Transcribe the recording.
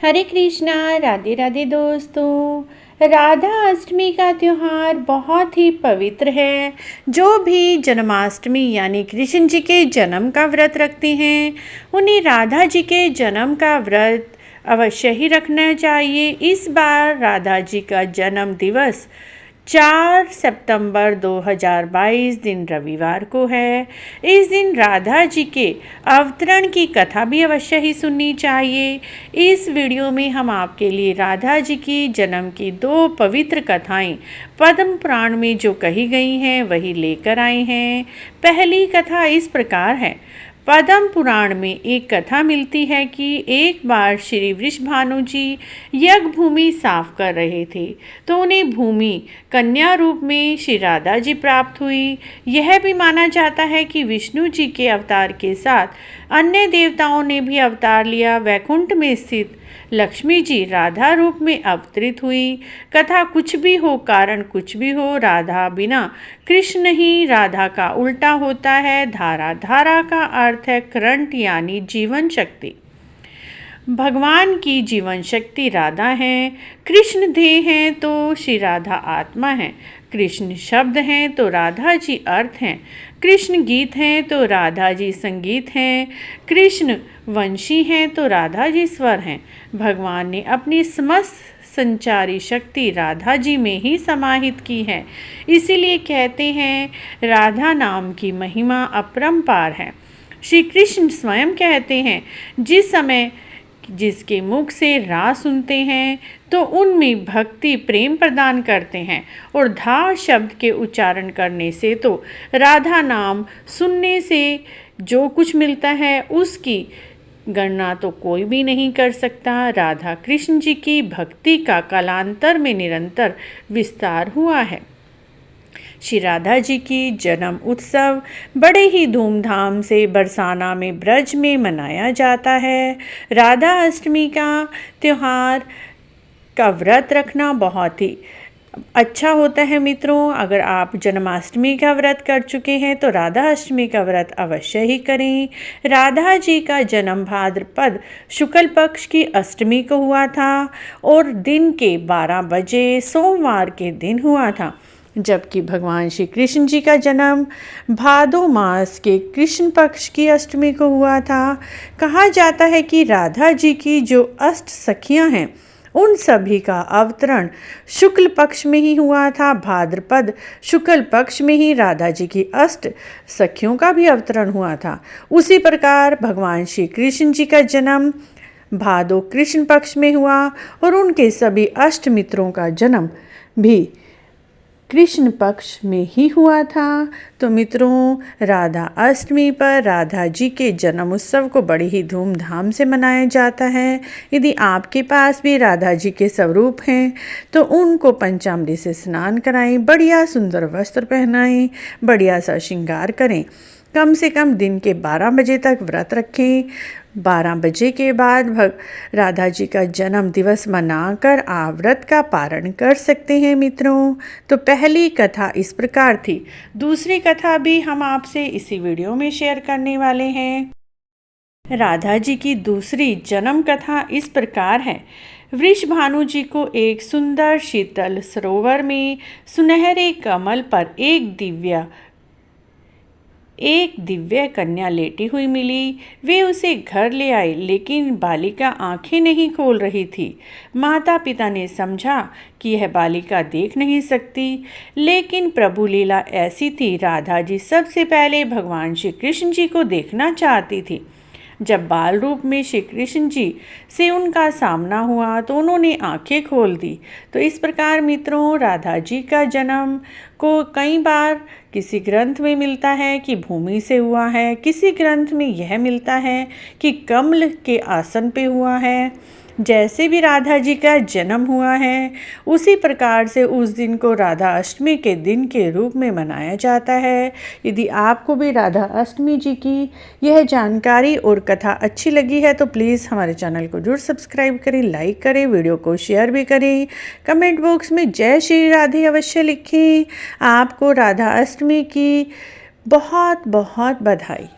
हरे कृष्णा। राधे राधे दोस्तों। राधा अष्टमी का त्यौहार बहुत ही पवित्र है। जो भी जन्माष्टमी यानी कृष्ण जी के जन्म का व्रत रखते हैं उन्हें राधा जी के जन्म का व्रत अवश्य ही रखना चाहिए। इस बार राधा जी का जन्म दिवस 4 सितंबर 2022 दिन रविवार को है। इस दिन राधा जी के अवतरण की कथा भी अवश्य ही सुननी चाहिए। इस वीडियो में हम आपके लिए राधा जी की जन्म की 2 पवित्र कथाएं पद्म पुराण में जो कही गई हैं वही लेकर आए हैं। पहली कथा इस प्रकार है। पद्म पुराण में एक कथा मिलती है कि एक बार श्री वृषभानु जी यज्ञ भूमि साफ कर रहे थे तो उन्हें भूमि कन्या रूप में श्री राधा जी प्राप्त हुई। यह भी माना जाता है कि विष्णु जी के अवतार के साथ अन्य देवताओं ने भी अवतार लिया। वैकुंठ में स्थित लक्ष्मी जी राधा रूप में अवतरित हुई। कथा कुछ भी हो, कारण कुछ भी हो, राधा बिना कृष्ण ही राधा का उल्टा होता है। धारा, धारा का अर्थ है करंट यानी जीवन शक्ति। भगवान की जीवन शक्ति राधा है। कृष्ण देह हैं तो श्री राधा आत्मा है। कृष्ण शब्द हैं तो राधा जी अर्थ हैं। कृष्ण गीत हैं तो राधा जी संगीत हैं। कृष्ण वंशी हैं तो राधा जी स्वर हैं। भगवान ने अपनी समस्त संचारी शक्ति राधा जी में ही समाहित की है। इसीलिए कहते हैं राधा नाम की महिमा अपरंपार है। श्री कृष्ण स्वयं कहते हैं जिस समय जिसके मुख से रास सुनते हैं तो उनमें भक्ति प्रेम प्रदान करते हैं और धा शब्द के उच्चारण करने से तो राधा नाम सुनने से जो कुछ मिलता है उसकी गणना तो कोई भी नहीं कर सकता। राधा कृष्ण जी की भक्ति का कालांतर में निरंतर विस्तार हुआ है। श्री राधा जी की जन्म उत्सव बड़े ही धूमधाम से बरसाना में ब्रज में मनाया जाता है। राधा अष्टमी का त्यौहार का व्रत रखना बहुत ही अच्छा होता है मित्रों। अगर आप जन्माष्टमी का व्रत कर चुके हैं तो राधा अष्टमी का व्रत अवश्य ही करें। राधा जी का जन्म भाद्रपद शुक्ल पक्ष की अष्टमी को हुआ था और दिन के 12 बजे सोमवार के दिन हुआ था, जबकि भगवान श्री कृष्ण जी का जन्म भादो मास के कृष्ण पक्ष की अष्टमी को हुआ था। कहा जाता है कि राधा जी की जो अष्ट सखियां हैं उन सभी का अवतरण शुक्ल पक्ष में ही हुआ था। भाद्रपद शुक्ल पक्ष में ही राधा जी की अष्ट सखियों का भी अवतरण हुआ था। उसी प्रकार भगवान श्री कृष्ण जी का जन्म भादो कृष्ण पक्ष में हुआ और उनके सभी अष्ट मित्रों का जन्म भी कृष्ण पक्ष में ही हुआ था। तो मित्रों, राधा अष्टमी पर राधा जी के जन्म उत्सव को बड़ी ही धूमधाम से मनाया जाता है। यदि आपके पास भी राधा जी के स्वरूप हैं तो उनको पंचामृत से स्नान कराएं, बढ़िया सुंदर वस्त्र पहनाएं, बढ़िया सा श्रृंगार करें। कम से कम दिन के 12 बजे तक व्रत रखें। 12 बजे के बाद राधा जी का जन्म दिवस मनाकर आप व्रत का पारण कर सकते हैं मित्रों। तो पहली कथा इस प्रकार थी। दूसरी कथा भी हम आपसे इसी वीडियो में शेयर करने वाले हैं। राधा जी की दूसरी जन्म कथा इस प्रकार है। वृषभानु जी को एक सुंदर शीतल सरोवर में सुनहरे कमल पर एक दिव्य कन्या लेटी हुई मिली। वे उसे घर ले आए, लेकिन बालिका आंखें नहीं खोल रही थी। माता पिता ने समझा कि यह बालिका देख नहीं सकती, लेकिन प्रभु लीला ऐसी थी, राधा जी सबसे पहले भगवान श्री कृष्ण जी को देखना चाहती थी। जब बाल रूप में श्री कृष्ण जी से उनका सामना हुआ तो उन्होंने आंखें खोल दी। तो इस प्रकार मित्रों, राधा जी का जन्म को कई बार किसी ग्रंथ में मिलता है कि भूमि से हुआ है, किसी ग्रंथ में यह मिलता है कि कमल के आसन पे हुआ है। जैसे भी राधा जी का जन्म हुआ है उसी प्रकार से उस दिन को राधा अष्टमी के दिन के रूप में मनाया जाता है। यदि आपको भी राधा अष्टमी जी की यह जानकारी और कथा अच्छी लगी है तो प्लीज़ हमारे चैनल को जरूर सब्सक्राइब करें, लाइक करें, वीडियो को शेयर भी करें। कमेंट बॉक्स में जय श्री राधे अवश्य लिखें। आपको राधा अष्टमी की बहुत बहुत बधाई।